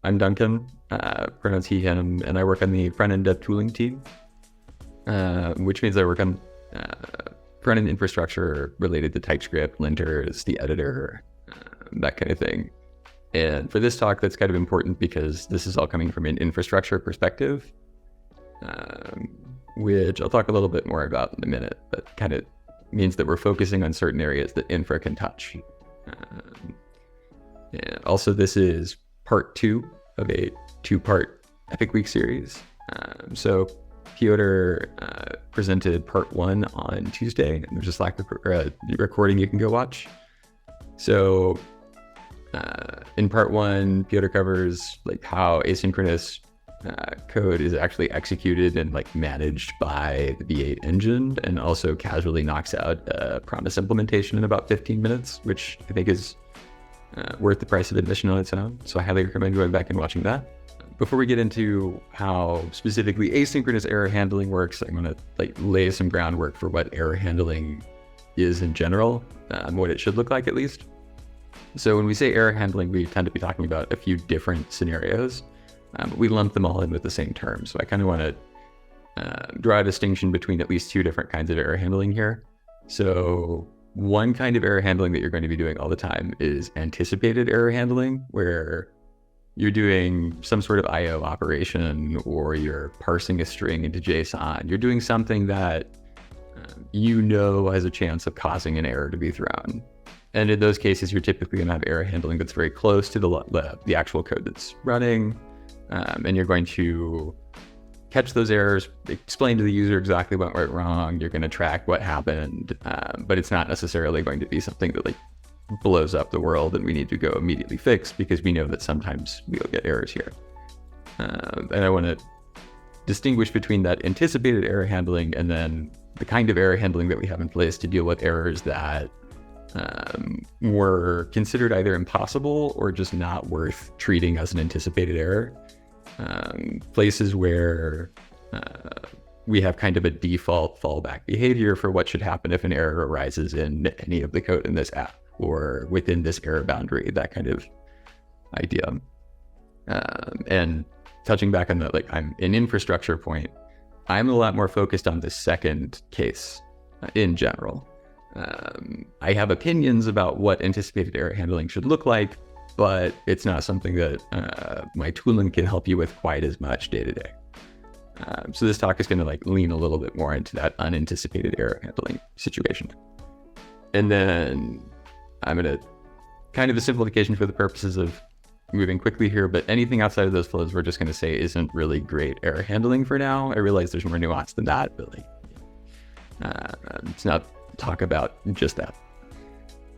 I'm Duncan, pronouns he, him, and I work on the front-end dev tooling team, which means I work on front-end infrastructure related to TypeScript, linters, the editor, that kind of thing. And for this talk, that's kind of important because this is all coming from an infrastructure perspective, which I'll talk a little bit more about in a minute, but kind of means that we're focusing on certain areas that infra can touch. And also, this is part 2 of a 2-part Epic Week series. So Piotr presented part 1 on Tuesday, and there's a Slack recording you can go watch. So in part 1, Piotr covers like how asynchronous code is actually executed and like managed by the V8 engine, and also casually knocks out a promise implementation in about 15 minutes, which I think is worth the price of admission on its own. So I highly recommend going back and watching that. Before we get into how specifically asynchronous error handling works, I'm going to like lay some groundwork for what error handling is in general, what it should look like at least. So when we say error handling, we tend to be talking about a few different scenarios, but we lump them all in with the same term. So I kind of want to draw a distinction between at least 2 different kinds of error handling here. So one kind of error handling that you're going to be doing all the time is anticipated error handling, where you're doing some sort of IO operation, or you're parsing a string into JSON. You're doing something that has a chance of causing an error to be thrown. And in those cases, you're typically going to have error handling that's very close to the actual code that's running. And you're going to catch those errors, explain to the user exactly what went wrong. You're going to track what happened, but it's not necessarily going to be something that like blows up the world and we need to go immediately fix, because we know that sometimes we'll get errors here. And I want to distinguish between that anticipated error handling and then the kind of error handling that we have in place to deal with errors that were considered either impossible or just not worth treating as an anticipated error. Places where we have kind of a default fallback behavior for what should happen if an error arises in any of the code in this app or within this error boundary, that kind of idea. And touching back on that, like I'm an infrastructure point, I'm a lot more focused on the second case in general. I have opinions about what anticipated error handling should look like, but it's not something that my tooling can help you with quite as much day to day. So this talk is going to like lean a little bit more into that unanticipated error handling situation. And then I'm going to kind of a simplification for the purposes of moving quickly here, but anything outside of those flows, we're just going to say isn't really great error handling for now. I realize there's more nuance than that, but like, it's not talk about just that.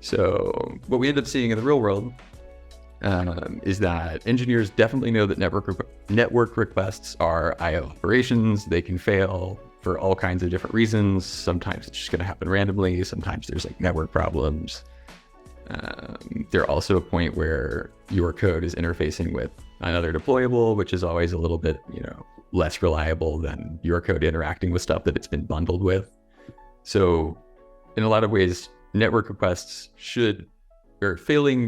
So what we end up seeing in the real world is that engineers definitely know that network requests are IO operations. They can fail for all kinds of different reasons. Sometimes it's just going to happen randomly. Sometimes there's like network problems. They're also a point where your code is interfacing with another deployable, which is always a little bit, less reliable than your code interacting with stuff that it's been bundled with. So in a lot of ways, failing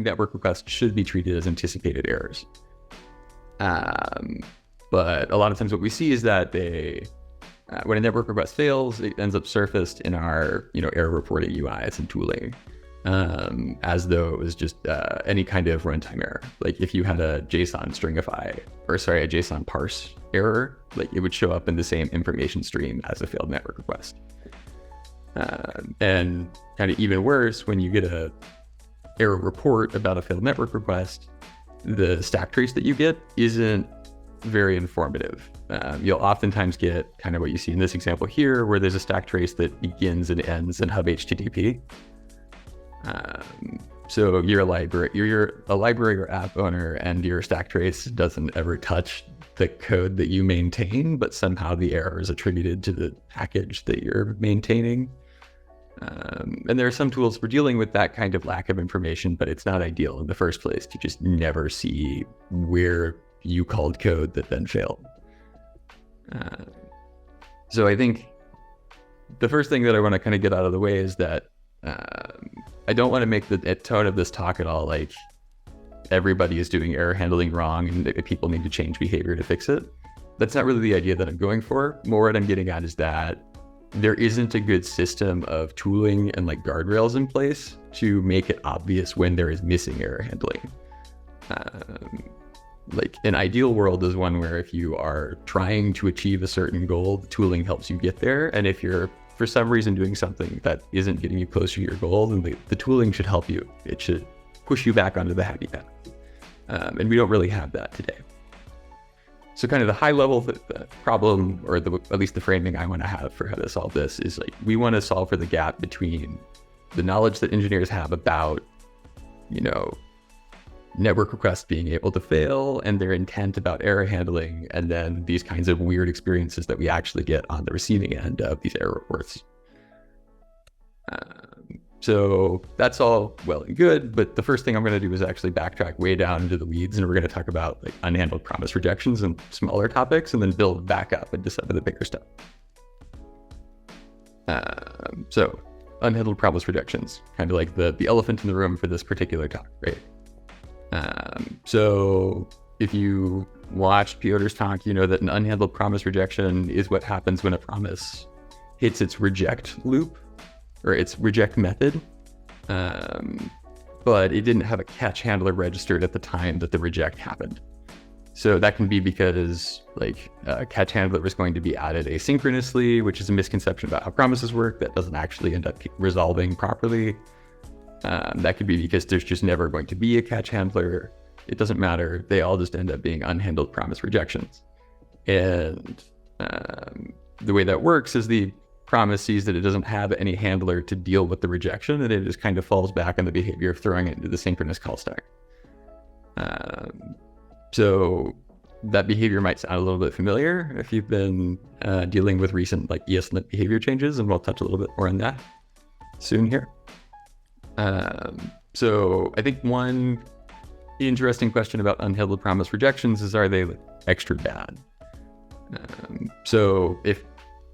network requests should be treated as anticipated errors. But a lot of times what we see is that when a network request fails, it ends up surfaced in our, error reporting UIs and tooling, as though it was just any kind of runtime error. Like if you had a JSON a JSON parse error, like it would show up in the same information stream as a failed network request. And kind of even worse, when you get a error report about a failed network request, the stack trace that you get isn't very informative. You'll oftentimes get kind of what you see in this example here, where there's a stack trace that begins and ends in hub HTTP. So you're a library or app owner, and your stack trace doesn't ever touch the code that you maintain, but somehow the error is attributed to the package that you're maintaining. And there are some tools for dealing with that kind of lack of information, but it's not ideal in the first place to just never see where you called code that then failed. So I think the first thing that I want to kind of get out of the way is that I don't want to make the tone of this talk at all like everybody is doing error handling wrong and that people need to change behavior to fix it. That's not really the idea that I'm going for. More what I'm getting at is that there isn't a good system of tooling and like guardrails in place to make it obvious when there is missing error handling. Like an ideal world is one where if you are trying to achieve a certain goal, the tooling helps you get there. And if you're for some reason doing something that isn't getting you closer to your goal, then the tooling should help you. It should push you back onto the happy path. And we don't really have that today. So kind of the high level the problem, or at least the framing I want to have for how to solve this is like, we want to solve for the gap between the knowledge that engineers have about, network requests being able to fail and their intent about error handling, and then these kinds of weird experiences that we actually get on the receiving end of these error reports. So that's all well and good, but the first thing I'm going to do is actually backtrack way down into the weeds, and we're going to talk about like unhandled promise rejections and smaller topics, and then build back up into some of the bigger stuff. So unhandled promise rejections, kind of like the elephant in the room for this particular talk, right? So if you watched Piotr's talk, you know that an unhandled promise rejection is what happens when a promise hits its reject loop or its reject method, but it didn't have a catch handler registered at the time that the reject happened. So that can be because like a catch handler is going to be added asynchronously, which is a misconception about how promises work that doesn't actually end up resolving properly. That could be because there's just never going to be a catch handler. It doesn't matter. They all just end up being unhandled promise rejections. And the way that works is the promise sees that it doesn't have any handler to deal with the rejection, and it just kind of falls back on the behavior of throwing it into the synchronous call stack. So that behavior might sound a little bit familiar if you've been dealing with recent like ESLint behavior changes, and we'll touch a little bit more on that soon here. So I think one interesting question about unhandled promise rejections is, are they like extra bad? So if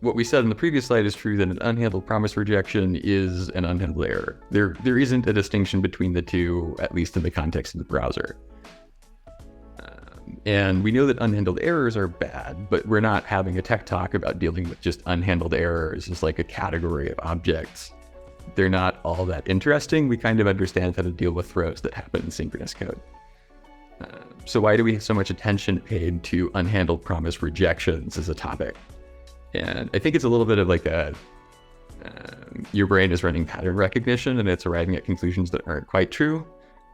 what we said in the previous slide is true, then an unhandled promise rejection is an unhandled error. There isn't a distinction between the two, at least in the context of the browser. And we know that unhandled errors are bad, but we're not having a tech talk about dealing with just unhandled errors as like a category of objects. They're not all that interesting. We kind of understand how to deal with throws that happen in synchronous code. So why do we have so much attention paid to unhandled promise rejections as a topic? And I think it's a little bit of like your brain is running pattern recognition and it's arriving at conclusions that aren't quite true.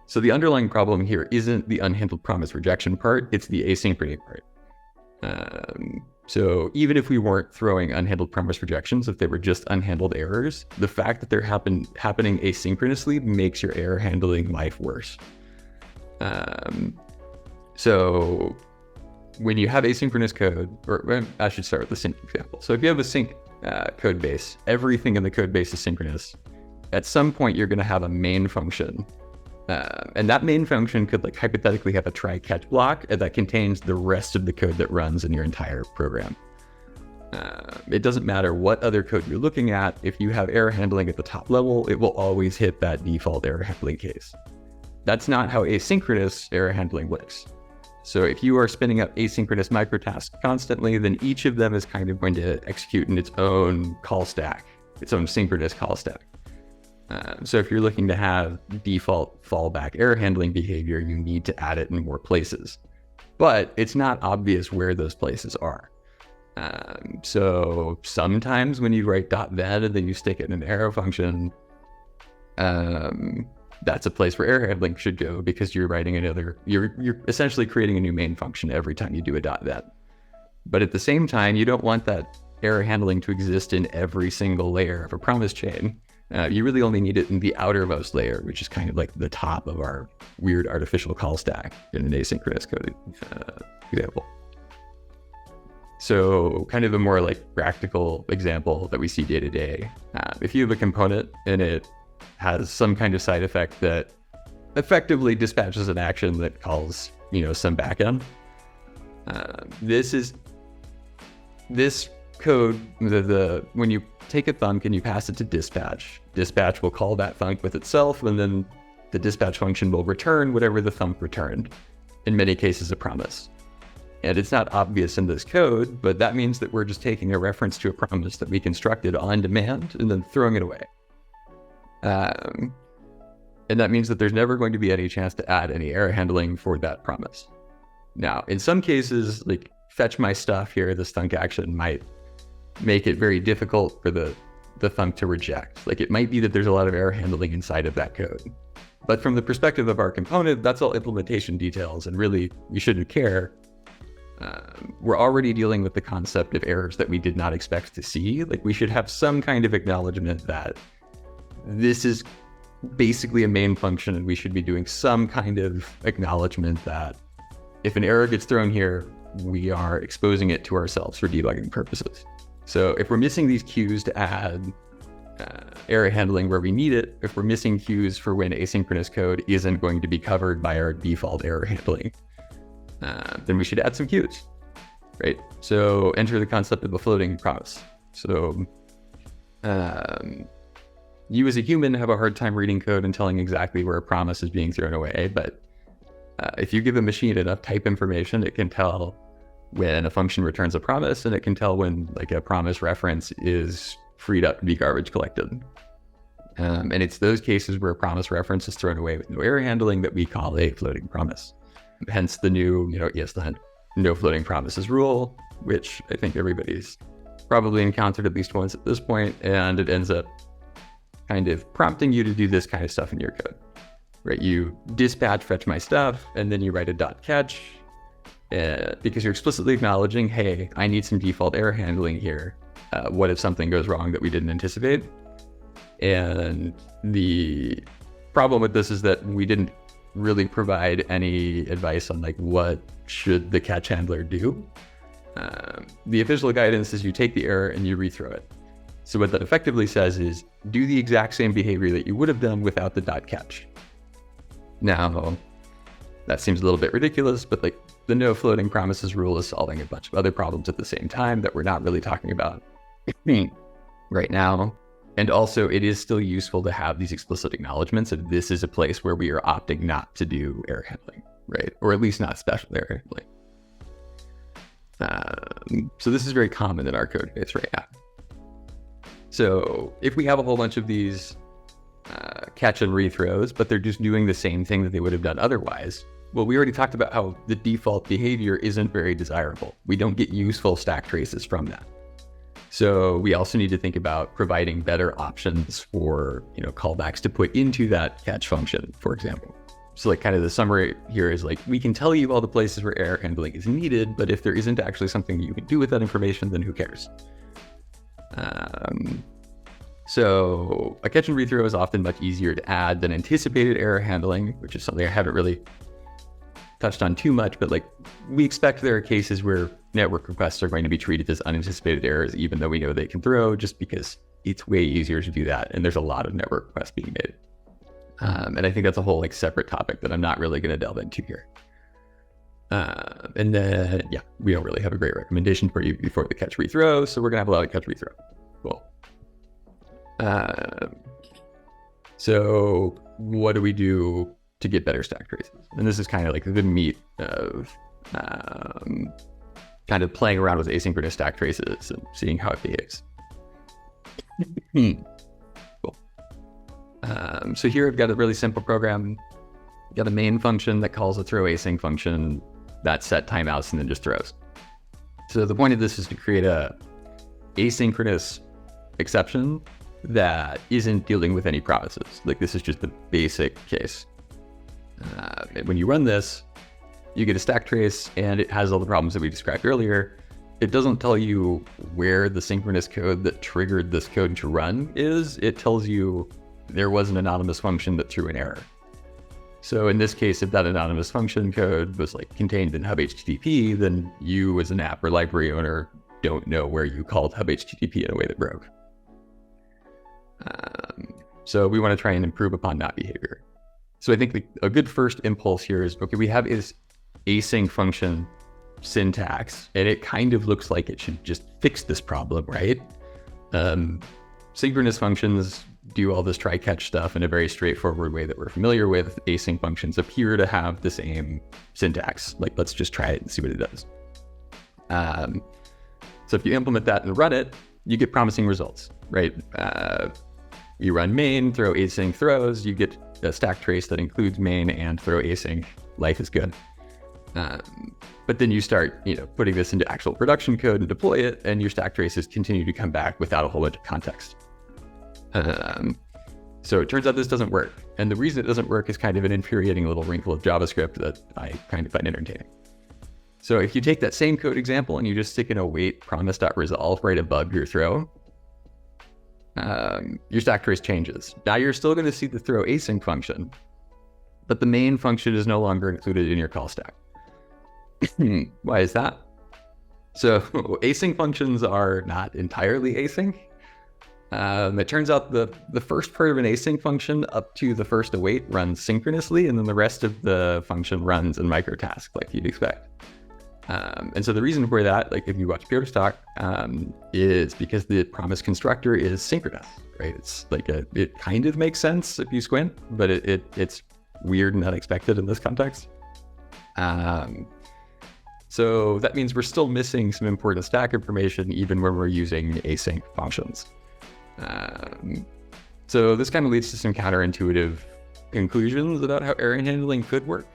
So the underlying problem here isn't the unhandled promise rejection part, it's the asynchrony part. So even if we weren't throwing unhandled promise rejections, if they were just unhandled errors, the fact that they're happening asynchronously makes your error handling life worse. So when you have asynchronous code, or I should start with the sync example. So if you have a sync code base, everything in the code base is synchronous. At some point, you're going to have a main function. And that main function could like hypothetically have a try catch block that contains the rest of the code that runs in your entire program. It doesn't matter what other code you're looking at. If you have error handling at the top level, it will always hit that default error handling case. That's not how asynchronous error handling works. So if you are spinning up asynchronous microtasks constantly, then each of them is kind of going to execute in its own call stack, its own synchronous call stack. So if you're looking to have default fallback error handling behavior, you need to add it in more places. But it's not obvious where those places are. So sometimes when you write .ven and then you stick it in an arrow function, that's a place where error handling should go because you're writing you're essentially creating a new main function every time you do a .ven. But at the same time, you don't want that error handling to exist in every single layer of a promise chain. You really only need it in the outermost layer, which is kind of like the top of our weird artificial call stack in an asynchronous code example. So kind of a more like practical example that we see day to day. If you have a component and it has some kind of side effect that effectively dispatches an action that calls, some backend, this code, when you take a thunk and you pass it to dispatch will call that thunk with itself, and then the dispatch function will return whatever the thump returned, in many cases a promise. And it's not obvious in this code, but that means that we're just taking a reference to a promise that we constructed on demand and then throwing it away. And that means that there's never going to be any chance to add any error handling for that promise. Now, in some cases, like fetch my stuff here, this thunk action might make it very difficult for the thunk to reject. Like it might be that there's a lot of error handling inside of that code. But from the perspective of our component, that's all implementation details, and really, we shouldn't care. We're already dealing with the concept of errors that we did not expect to see. Like we should have some kind of acknowledgement that this is basically a main function, and we should be doing some kind of acknowledgement that if an error gets thrown here, we are exposing it to ourselves for debugging purposes. So if we're missing these cues to add error handling where we need it, if we're missing cues for when asynchronous code isn't going to be covered by our default error handling, then we should add some cues, right? So enter the concept of a floating promise. So you as a human have a hard time reading code and telling exactly where a promise is being thrown away, but if you give a machine enough type information, it can tell when a function returns a promise, and it can tell when like a promise reference is freed up to be garbage collected. And it's those cases where a promise reference is thrown away with no error handling that we call a floating promise. Hence the new, ESLint no floating promises rule, which I think everybody's probably encountered at least once at this point, and it ends up kind of prompting you to do this kind of stuff in your code, right? You dispatch fetch my stuff, and then you write a .catch, because you're explicitly acknowledging, hey, I need some default error handling here. What if something goes wrong that we didn't anticipate? And the problem with this is that we didn't really provide any advice on like what should the catch handler do. The official guidance is you take the error and you rethrow it. So what that effectively says is do the exact same behavior that you would have done without the .catch. Now, that seems a little bit ridiculous, but like the no floating promises rule is solving a bunch of other problems at the same time that we're not really talking about right now. And also, it is still useful to have these explicit acknowledgements if this is a place where we are opting not to do error handling, right? Or at least not special error handling. So this is very common in our code base right now. So if we have a whole bunch of these catch and rethrows, but they're just doing the same thing that they would have done otherwise, well, we already talked about how the default behavior isn't very desirable. We don't get useful stack traces from that. So we also need to think about providing better options for, callbacks to put into that catch function, for example. So like kind of the summary here is like, we can tell you all the places where error handling is needed, but if there isn't actually something you can do with that information, then who cares? So a catch and rethrow is often much easier to add than anticipated error handling, which is something I haven't really touched on too much, but like we expect there are cases where network requests are going to be treated as unanticipated errors, even though we know they can throw, just because it's way easier to do that. And there's a lot of network requests being made. And I think that's a whole like separate topic that I'm not really going to delve into here. And then, we don't really have a great recommendation for you before the catch rethrow. So we're going to have a lot of catch rethrow. Cool. So what do we do to get better stack traces? And this is kind of like the meat of kind of playing around with asynchronous stack traces and seeing how it behaves. Cool. So here I've got a really simple program. I've got a main function that calls a throw async function that set timeouts and then just throws. So the point of this is to create a asynchronous exception that isn't dealing with any promises. Like this is just the basic case. When you run this, you get a stack trace and it has all the problems that we described earlier. It doesn't tell you where the synchronous code that triggered this code to run is. It tells you there was an anonymous function that threw an error. So in this case, if that anonymous function code was like contained in hub HTTP, then you as an app or library owner don't know where you called hub HTTP in a way that broke. So we want to try and improve upon that behavior. So I think a good first impulse here is, okay, we have is async function syntax, and it kind of looks like it should just fix this problem, right? Synchronous functions do all this try-catch stuff in a very straightforward way that we're familiar with, async functions appear to have the same syntax. Like, let's just try it and see what it does. So if you implement that and run it, you get promising results, right? You run main, throw async throws, you get a stack trace that includes main and throw async. Life is good. But then you start, putting this into actual production code and deploy it, and your stack traces continue to come back without a whole bunch of context. So it turns out this doesn't work. And the reason it doesn't work is kind of an infuriating little wrinkle of JavaScript that I kind of find entertaining. So if you take that same code example and you just stick in a wait promise.resolve right above your throw, your stack trace changes. Now you're still going to see the throw async function, but the main function is no longer included in your call stack. Why is that? So async functions are not entirely async. It turns out the first part of an async function up to the first await runs synchronously, and then the rest of the function runs in microtask like you'd expect. And so the reason for that, like if you watch Pure Talk, is because the promise constructor is synchronous, right? It's like it kind of makes sense if you squint, but it's weird and unexpected in this context. So that means we're still missing some important stack information even when we're using async functions. So this kind of leads to some counterintuitive conclusions about how error handling could work.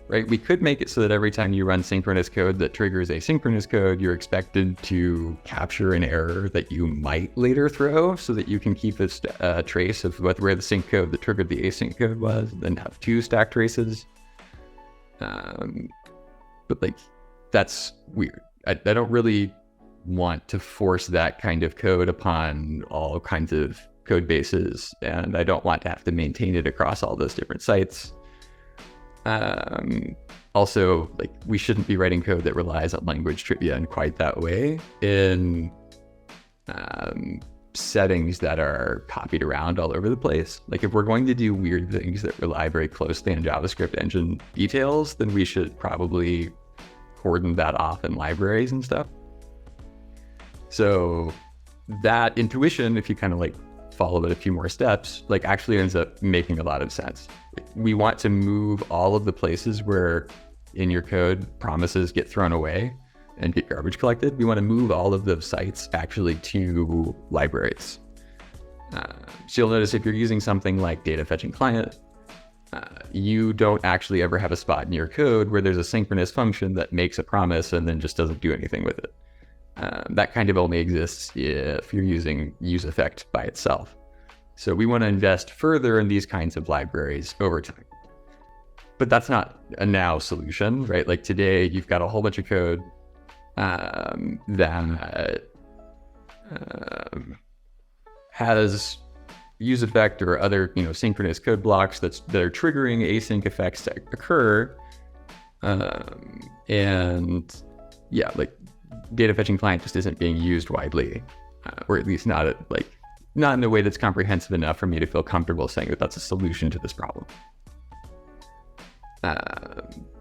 Right? We could make it so that every time you run synchronous code that triggers asynchronous code, you're expected to capture an error that you might later throw so that you can keep a trace of where the sync code that triggered the async code was, and then have two stack traces. But like, that's weird. I don't really want to force that kind of code upon all kinds of code bases, and I don't want to have to maintain it across all those different sites. Also, like, we shouldn't be writing code that relies on language trivia in quite that way in settings that are copied around all over the place. Like, if we're going to do weird things that rely very closely on JavaScript engine details, then we should probably cordon that off in libraries and stuff. So that intuition, if you kind of like follow it a few more steps, like actually ends up making a lot of sense. We want to move all of the places where in your code promises get thrown away and get garbage collected. We want to move all of those sites actually to libraries. So you'll notice if you're using something like data fetching client, you don't actually ever have a spot in your code where there's a synchronous function that makes a promise and then just doesn't do anything with it. That kind of only exists if you're using useEffect by itself. So we want to invest further in these kinds of libraries over time. But that's not a now solution, right? Like today, you've got a whole bunch of code that has useEffect or other, synchronous code blocks that are triggering async effects to occur. And yeah, like data fetching client just isn't being used widely, or at least not in a way that's comprehensive enough for me to feel comfortable saying that that's a solution to this problem.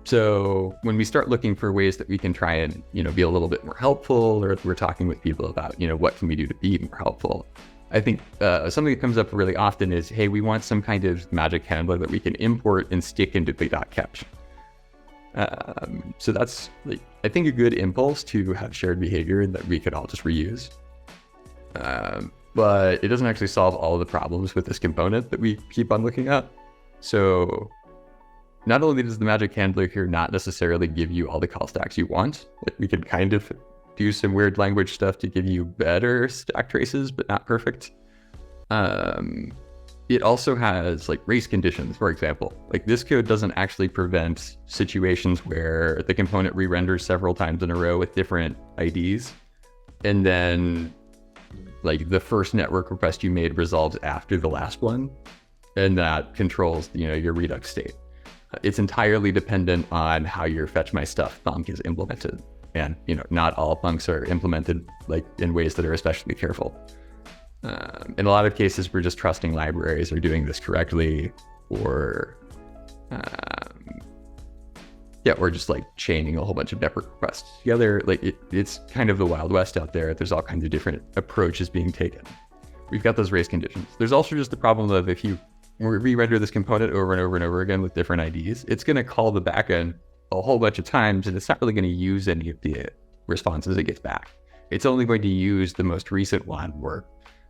So when we start looking for ways that we can try and, be a little bit more helpful, or if we're talking with people about, what can we do to be more helpful, I think something that comes up really often is, hey, we want some kind of magic handler that we can import and stick into the .catch. So that's, I think, a good impulse to have shared behavior that we could all just reuse. But it doesn't actually solve all of the problems with this component that we keep on looking at. So not only does the magic handler here not necessarily give you all the call stacks you want, we could kind of do some weird language stuff to give you better stack traces, but not perfect. It also has race conditions, for example. This code doesn't actually prevent situations where the component re-renders several times in a row with different IDs, and then the first network request you made resolves after the last one, and that controls your Redux state. It's entirely dependent on how your fetch my stuff thunk is implemented, and not all thunks are implemented in ways that are especially careful. In a lot of cases, we're just trusting libraries are doing this correctly, or we're just chaining a whole bunch of network requests together. It's kind of the Wild West out there. There's all kinds of different approaches being taken. we've got those race conditions. There's also just the problem of if you re-render this component over and over and over again with different IDs, it's going to call the backend a whole bunch of times, and it's not really going to use any of the responses it gets back. It's only going to use the most recent one, or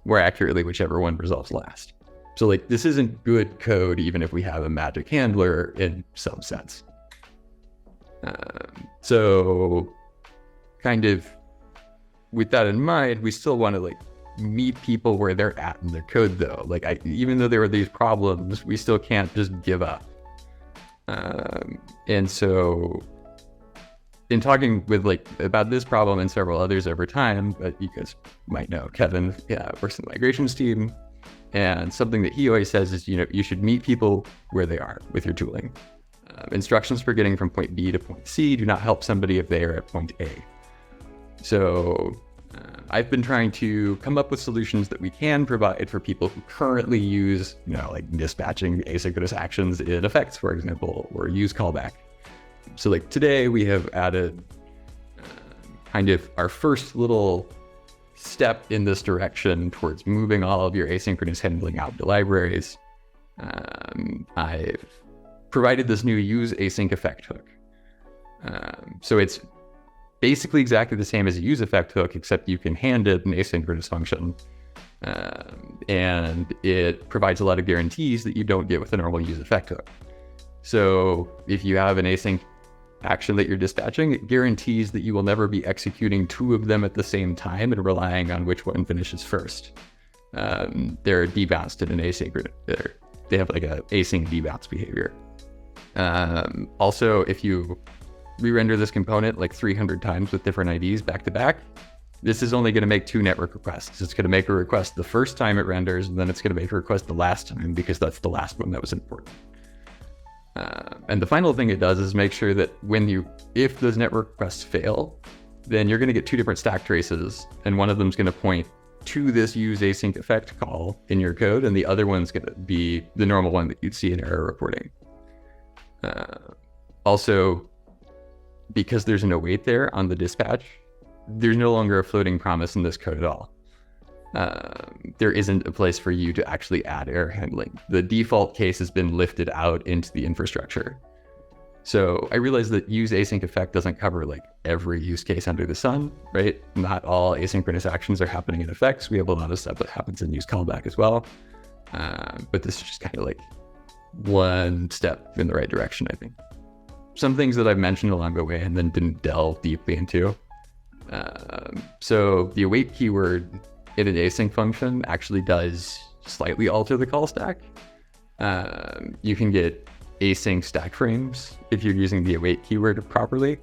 more accurately, whichever one resolves last. So like, this isn't good code, even if we have a magic handler in some sense. So kind of with that in mind, we still want to like meet people where they're at in their code though. Like even though there are these problems, we still can't just give up. And so in talking with like about this problem and several others over time, but you guys might know Kevin works in the migrations team, and something that he always says is, you should meet people where they are with your tooling. Instructions for getting from point B to point C do not help somebody if they are at point A. So I've been trying to come up with solutions that we can provide for people who currently use, like dispatching asynchronous actions in effects, for example, or use callback. So like today we have added kind of our first little step in this direction towards moving all of your asynchronous handling out to libraries. I've provided this new useAsyncEffectHook. So it's basically exactly the same as a useEffectHook, except you can hand it an asynchronous function. And it provides a lot of guarantees that you don't get with a normal useEffectHook. So if you have an async action that you're dispatching, it guarantees that you will never be executing two of them at the same time and relying on which one finishes first. They're debounced in an asynchronous, they have like a async debounce behavior. Also, if you re-render this component like 300 times with different IDs back to back, this is only going to make 2 network requests. It's going to make a request the first time it renders, and then it's going to make a request the last time because that's the last one that was important. And the final thing it does is make sure that if those network requests fail, then you're going to get 2 different stack traces, and one of them is going to point to this useAsyncEffect call in your code, and the other one's going to be the normal one that you'd see in error reporting. Also, because there's an await there on the dispatch, there's no longer a floating promise in this code at all. There isn't a place for you to actually add error handling. The default case has been lifted out into the infrastructure. So I realize that useAsyncEffect doesn't cover like every use case under the sun, right? Not all asynchronous actions are happening in effects. We have a lot of stuff that happens in use callback as well. But this is just kind of like one step in the right direction, I think. Some things that I've mentioned along the way and then didn't delve deeply into. So the await keyword in an async function actually does slightly alter the call stack. You can get async stack frames if you're using the await keyword properly.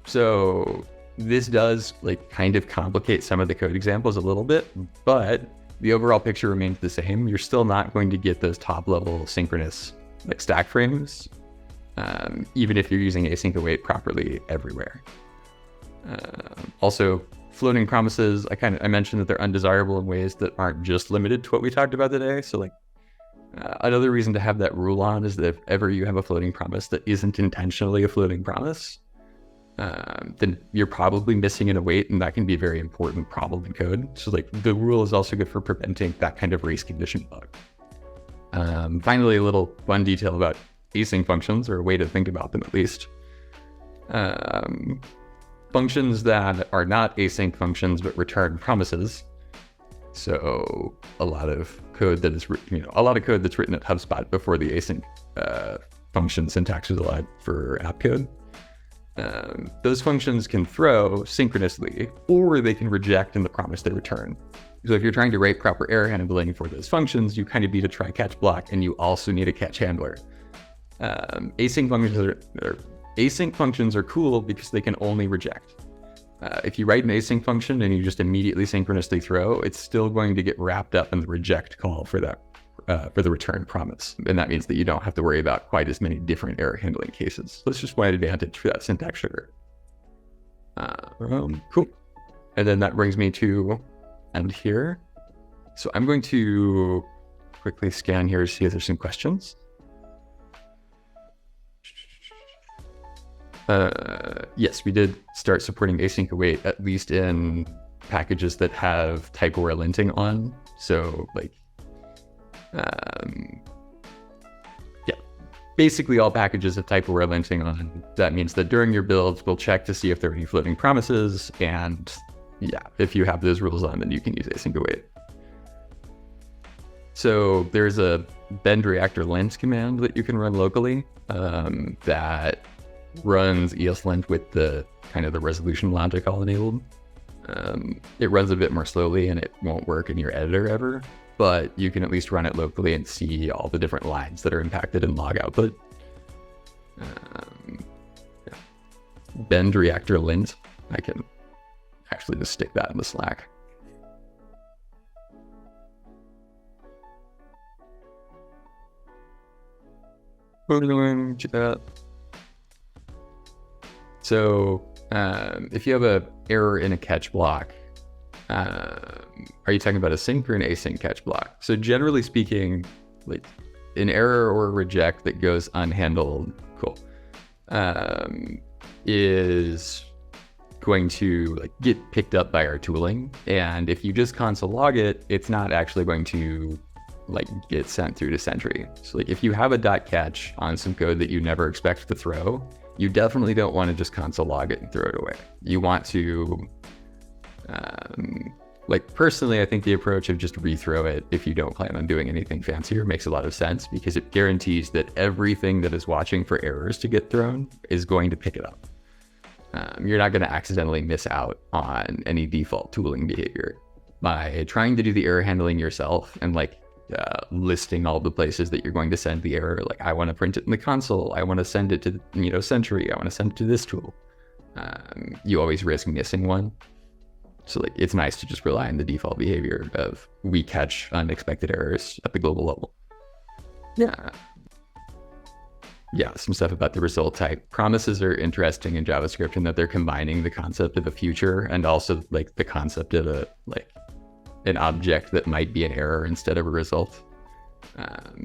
So this does like kind of complicate some of the code examples a little bit, but the overall picture remains the same. You're still not going to get those top level synchronous like stack frames, even if you're using async await properly everywhere. Also, floating promises, I mentioned that they're undesirable in ways that aren't just limited to what we talked about today. So like another reason to have that rule on is that if ever you have a floating promise that isn't intentionally a floating promise, then you're probably missing an await, and that can be a very important problem in code. So like the rule is also good for preventing that kind of race condition bug. Finally, a little fun detail about async functions, or a way to think about them at least. Functions that are not async functions but return promises. So a lot of code that is, a lot of code that's written at HubSpot before the async function syntax was allowed for app code. Those functions can throw synchronously, or they can reject in the promise they return. So if you're trying to write proper error handling for those functions, you kind of need a try-catch block, and you also need a catch handler. Async functions are cool because they can only reject. If you write an async function and you just immediately synchronously throw, it's still going to get wrapped up in the reject call for that for the return promise. And that means that you don't have to worry about quite as many different error handling cases. So that's just one advantage for that syntax sugar. Cool. And then that brings me to end here. So I'm going to quickly scan here to see if there's some questions. Yes, we did start supporting async await, at least in packages that have type-aware linting on. So like, basically all packages have type-aware linting on. That means that during your builds, we'll check to see if there are any floating promises. And yeah, if you have those rules on, then you can use async await. So there's a bend reactor lint command that you can run locally that runs ESLint with the kind of the resolution logic all enabled. It runs a bit more slowly and it won't work in your editor ever, but you can at least run it locally and see all the different lines that are impacted in log output. Yeah. Bend reactor lint. I can actually just stick that in the Slack. So if you have an error in a catch block, are you talking about a sync or an async catch block? So generally speaking, like an error or a reject that goes unhandled, cool, is going to like get picked up by our tooling. And if you just console log it, it's not actually going to like get sent through to Sentry. So like if you have a .catch on some code that you never expect to throw, you definitely don't want to just console log it and throw it away. You want to, like personally, I think the approach of just rethrow it if you don't plan on doing anything fancier makes a lot of sense, because it guarantees that everything that is watching for errors to get thrown is going to pick it up. You're not going to accidentally miss out on any default tooling behavior by trying to do the error handling yourself and like listing all the places that you're going to send the error. Like I want to print it in the console. I want to send it to, Sentry. I want to send it to this tool. You always risk missing one. So like it's nice to just rely on the default behavior of we catch unexpected errors at the global level. Yeah, some stuff about the result type. Promises are interesting in JavaScript in that they're combining the concept of a future and also like the concept of an object that might be an error instead of a result.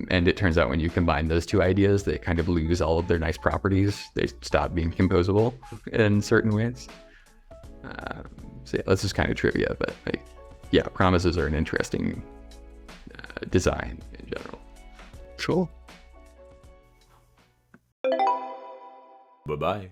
And it turns out when you combine those two ideas, they kind of lose all of their nice properties. They stop being composable in certain ways. So yeah, that's just kind of trivia, but like, yeah, promises are an interesting design in general. Sure. Bye-bye.